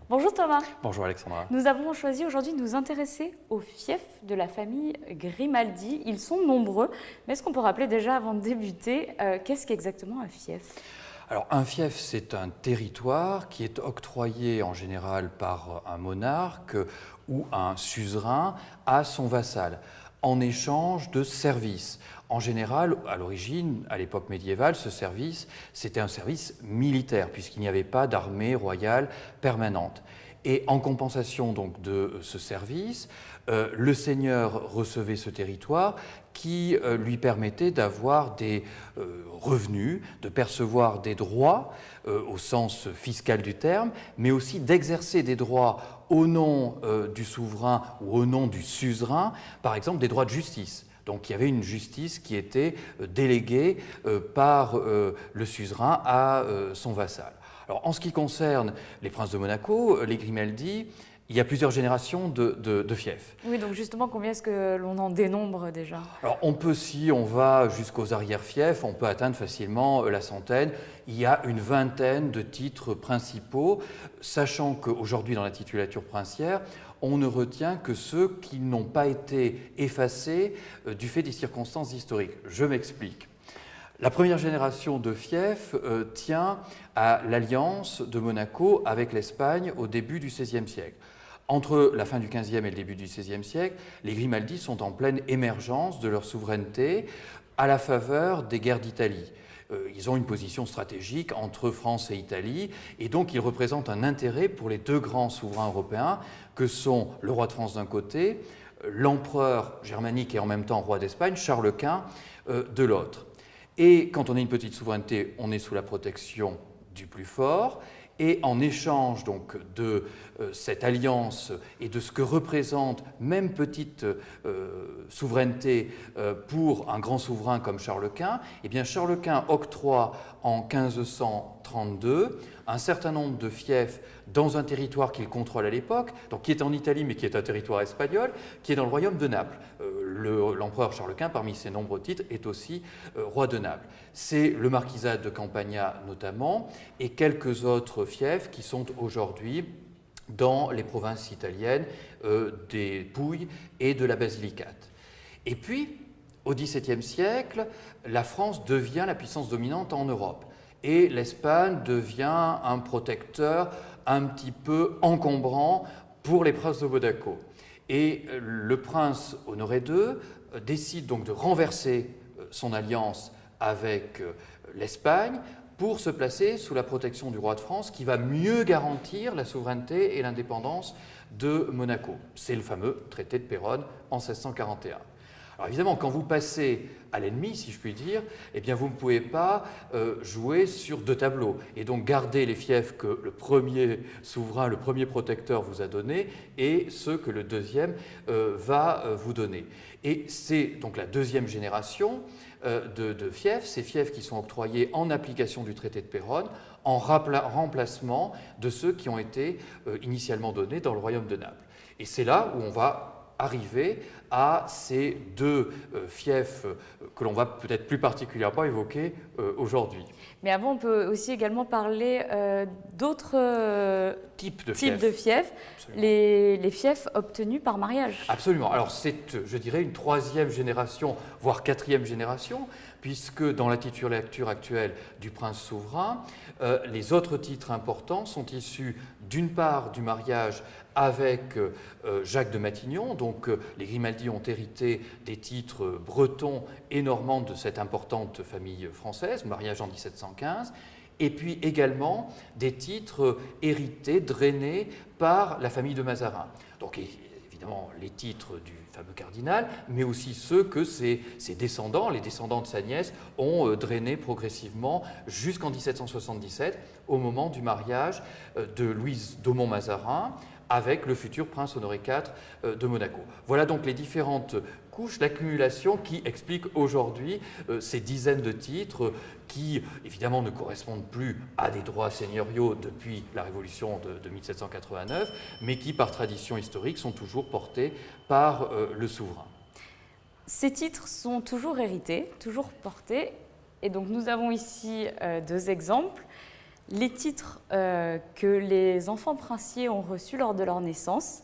Bonjour Thomas. Bonjour Alexandra. Nous avons choisi aujourd'hui de nous intéresser aux fiefs de la famille Grimaldi. Ils sont nombreux, mais est-ce qu'on peut rappeler déjà avant de débuter, qu'est-ce qu'est exactement un fief? Alors un fief, c'est un territoire qui est octroyé en général par un monarque ou un suzerain à son vassal en échange de services. En général, à l'origine, à l'époque médiévale, ce service, c'était un service militaire puisqu'il n'y avait pas d'armée royale permanente. Et en compensation donc de ce service, le seigneur recevait ce territoire qui lui permettait d'avoir des revenus, de percevoir des droits au sens fiscal du terme, mais aussi d'exercer des droits au nom du souverain ou au nom du suzerain, par exemple des droits de justice. Donc il y avait une justice qui était déléguée par le suzerain à son vassal. Alors, en ce qui concerne les princes de Monaco, les Grimaldi, il y a plusieurs générations de fiefs. Oui, donc justement, combien est-ce que l'on en dénombre déjà? Alors, on peut, si on va jusqu'aux arrière-fiefs, on peut atteindre facilement la centaine. Il y a une vingtaine de titres principaux, sachant qu'aujourd'hui, dans la titulature princière, on ne retient que ceux qui n'ont pas été effacés du fait des circonstances historiques. Je m'explique. La première génération de fiefs tient à l'alliance de Monaco avec l'Espagne au début du XVIe siècle. Entre la fin du XVe et le début du XVIe siècle, les Grimaldi sont en pleine émergence de leur souveraineté à la faveur des guerres d'Italie. Ils ont une position stratégique entre France et Italie et donc ils représentent un intérêt pour les deux grands souverains européens que sont le roi de France d'un côté, l'empereur germanique et en même temps roi d'Espagne, Charles Quint, de l'autre. Et quand on a une petite souveraineté, on est sous la protection du plus fort. Et en échange donc de cette alliance et de ce que représente même petite souveraineté pour un grand souverain comme Charles Quint, eh bien Charles Quint octroie en 1532 un certain nombre de fiefs dans un territoire qu'il contrôle à l'époque, donc qui est en Italie mais qui est un territoire espagnol, qui est dans le royaume de Naples. L'empereur Charles Quint, parmi ses nombreux titres, est aussi roi de Naples. C'est le marquisat de Campagna notamment, et quelques autres fiefs qui sont aujourd'hui dans les provinces italiennes des Pouilles et de la Basilicate. Et puis, au XVIIe siècle, la France devient la puissance dominante en Europe, et l'Espagne devient un protecteur un petit peu encombrant pour les princes de Monaco. Et le prince Honoré II décide donc de renverser son alliance avec l'Espagne pour se placer sous la protection du roi de France qui va mieux garantir la souveraineté et l'indépendance de Monaco. C'est le fameux traité de Péronne en 1641. Alors évidemment, quand vous passez à l'ennemi, si je puis dire, eh bien vous ne pouvez pas jouer sur deux tableaux et donc garder les fiefs que le premier souverain, le premier protecteur vous a donnés et ceux que le deuxième va vous donner. Et c'est donc la deuxième génération de fiefs, ces fiefs qui sont octroyés en application du traité de Péronne, en remplacement de ceux qui ont été initialement donnés dans le royaume de Naples. Et c'est là où on va arriver à ces deux fiefs que l'on va peut-être plus particulièrement évoquer aujourd'hui. Mais avant, on peut aussi également parler d'autres Types de fiefs, les fiefs obtenus par mariage. Absolument. Alors c'est, je dirais, une troisième génération, voire quatrième génération, puisque dans la titulature actuelle du prince souverain, les autres titres importants sont issus d'une part du mariage avec Jacques de Matignon, donc les Grimaldi ont hérité des titres bretons et normands de cette importante famille française, mariage en 1715, et puis également des titres hérités, drainés par la famille de Mazarin. Donc évidemment les titres du fameux cardinal, mais aussi ceux que ses descendants, les descendants de sa nièce, ont drainés progressivement jusqu'en 1777, au moment du mariage de Louise d'Aumont-Mazarin avec le futur prince Honoré IV de Monaco. Voilà donc les différentes couches, l'accumulation qui explique aujourd'hui ces dizaines de titres qui, évidemment, ne correspondent plus à des droits seigneuriaux depuis la Révolution de 1789, mais qui, par tradition historique, sont toujours portés par le souverain. Ces titres sont toujours hérités, toujours portés, et donc nous avons ici deux exemples. les titres que les enfants princiers ont reçus lors de leur naissance.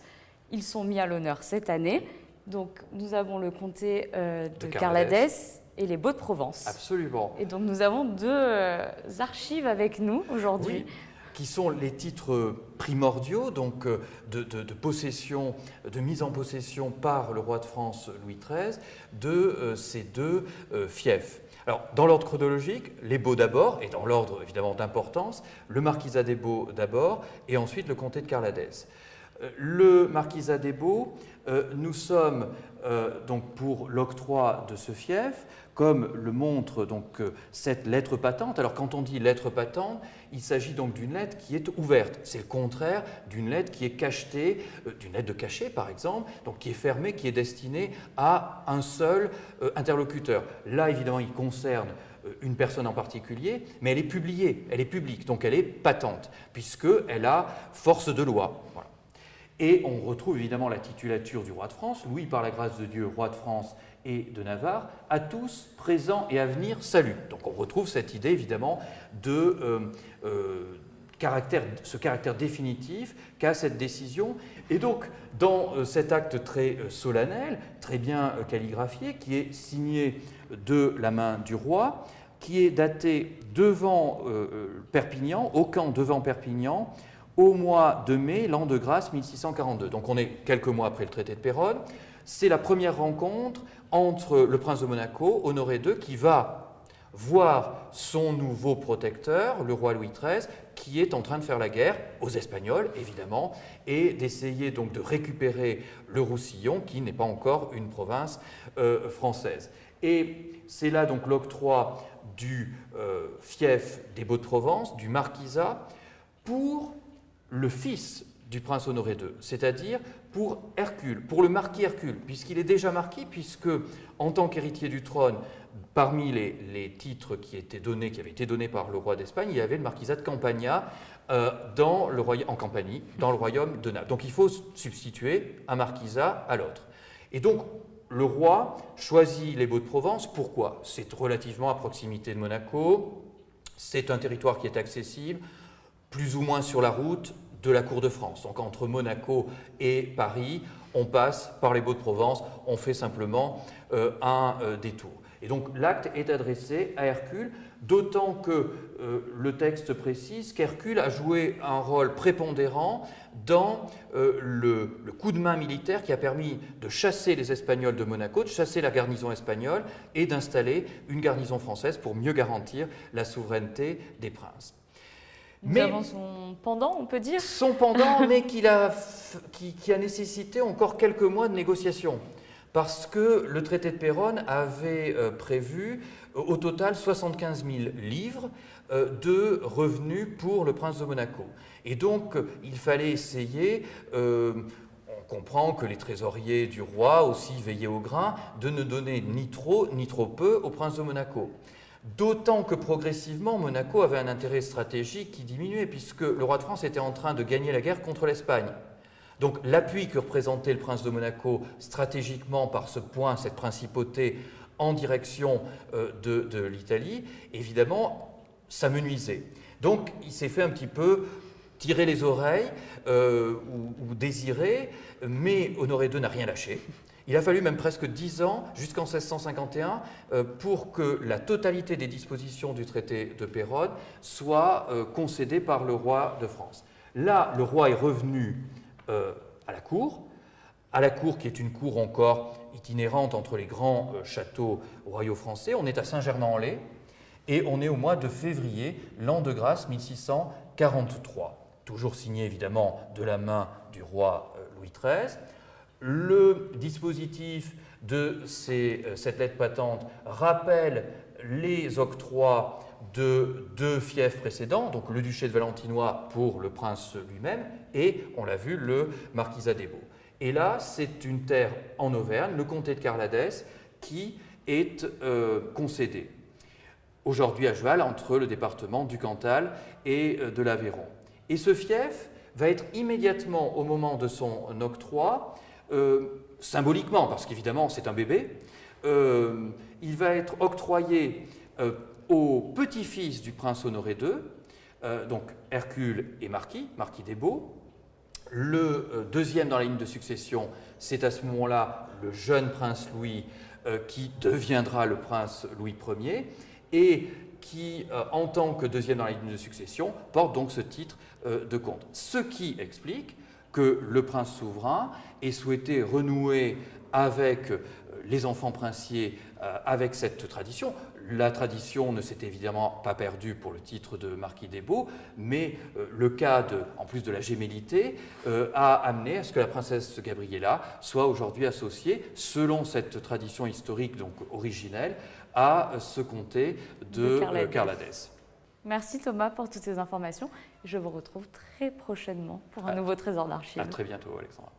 Ils sont mis à l'honneur cette année. Donc, nous avons le comté de Carladès et les Baux de Provence. Absolument. Et donc, nous avons deux archives avec nous aujourd'hui. Oui, qui sont les titres primordiaux, donc de possession, de mise en possession par le roi de France Louis XIII de ces deux fiefs. Alors, dans l'ordre chronologique, les Baux d'abord, et dans l'ordre évidemment d'importance, le marquisat des Baux d'abord, et ensuite le comté de Carladès. Le marquisat des Baux, nous sommes donc pour l'octroi de ce fief, comme le montre donc cette lettre patente. Alors quand on dit lettre patente, il s'agit donc d'une lettre qui est ouverte. C'est le contraire d'une lettre qui est cachetée, d'une lettre de cachet par exemple, donc qui est fermée, qui est destinée à un seul interlocuteur. Là évidemment il concerne une personne en particulier, mais elle est publiée, elle est publique, donc elle est patente, puisqu'elle a force de loi. Voilà. Et on retrouve évidemment la titulature du roi de France, Louis par la grâce de Dieu, roi de France et de Navarre, à tous, présents et à venir, salut. Donc on retrouve cette idée évidemment de ce caractère définitif qu'a cette décision. Et donc dans cet acte très solennel, très bien calligraphié, qui est signé de la main du roi, qui est daté devant Perpignan, au camp devant Perpignan, au mois de mai, l'an de grâce 1642. Donc on est quelques mois après le traité de Péronne. C'est la première rencontre entre le prince de Monaco, Honoré II, qui va voir son nouveau protecteur, le roi Louis XIII, qui est en train de faire la guerre aux Espagnols, évidemment, et d'essayer donc de récupérer le Roussillon, qui n'est pas encore une province française. Et c'est là donc l'octroi du fief des Baux de Provence, du marquisat, pour le fils du prince Honoré II, c'est-à-dire pour Hercule, pour le marquis Hercule, puisqu'il est déjà marquis, puisque en tant qu'héritier du trône, parmi les titres qui avaient été donnés par le roi d'Espagne, il y avait le marquisat de Campagna en Campanie, dans le royaume de Naples. Donc il faut substituer un marquisat à l'autre. Et donc le roi choisit les Baux de Provence. Pourquoi? C'est relativement à proximité de Monaco, c'est un territoire qui est accessible, plus ou moins sur la route de la cour de France. Donc entre Monaco et Paris, on passe par les Baux de Provence, on fait simplement un détour. Et donc l'acte est adressé à Hercule, d'autant que le texte précise qu'Hercule a joué un rôle prépondérant dans le coup de main militaire qui a permis de chasser les Espagnols de Monaco, de chasser la garnison espagnole et d'installer une garnison française pour mieux garantir la souveraineté des princes. Nous avons son pendant, on peut dire. Son pendant, mais qui a nécessité encore quelques mois de négociations. Parce que le traité de Péronne avait prévu au total 75 000 livres de revenus pour le prince de Monaco. Et donc, il fallait essayer, on comprend que les trésoriers du roi aussi veillaient au grain, de ne donner ni trop peu au prince de Monaco. D'autant que progressivement, Monaco avait un intérêt stratégique qui diminuait, puisque le roi de France était en train de gagner la guerre contre l'Espagne. Donc l'appui que représentait le prince de Monaco stratégiquement par ce point, cette principauté en direction de l'Italie, évidemment, s'amenuisait. Donc il s'est fait un petit peu tirer les oreilles ou désirer, mais Honoré II n'a rien lâché. Il a fallu même presque 10 ans, jusqu'en 1651, pour que la totalité des dispositions du traité de Péronne soient concédées par le roi de France. Là, le roi est revenu à la cour qui est une cour encore itinérante entre les grands châteaux royaux français. On est à Saint-Germain-en-Laye et on est au mois de février, l'an de grâce 1643. Toujours signé évidemment de la main du roi Louis XIII. Le dispositif de cette lettre patente rappelle les octrois de deux fiefs précédents, donc le duché de Valentinois pour le prince lui-même et, on l'a vu, le marquisat des Baux. Et là, c'est une terre en Auvergne, le comté de Carladès, qui est concédé aujourd'hui à cheval entre le département du Cantal et de l'Aveyron. Et ce fief va être immédiatement, au moment de son octroi, symboliquement, parce qu'évidemment c'est un bébé, il va être octroyé au petit-fils du prince Honoré II, donc Hercule et Marquis des Baux. Le deuxième dans la ligne de succession, c'est à ce moment-là le jeune prince Louis qui deviendra le prince Louis Ier et qui, en tant que deuxième dans la ligne de succession, porte donc ce titre de comte. Ce qui explique que le prince souverain ait souhaité renouer avec les enfants princiers, avec cette tradition. La tradition ne s'est évidemment pas perdue pour le titre de Marquis des Baux, mais le cas, en plus de la gémellité, a amené à ce que la princesse Gabriella soit aujourd'hui associée, selon cette tradition historique donc originelle, à ce comté de Carladès. Merci Thomas pour toutes ces informations. Je vous retrouve très prochainement pour un nouveau trésor d'archives. À très bientôt Alexandra.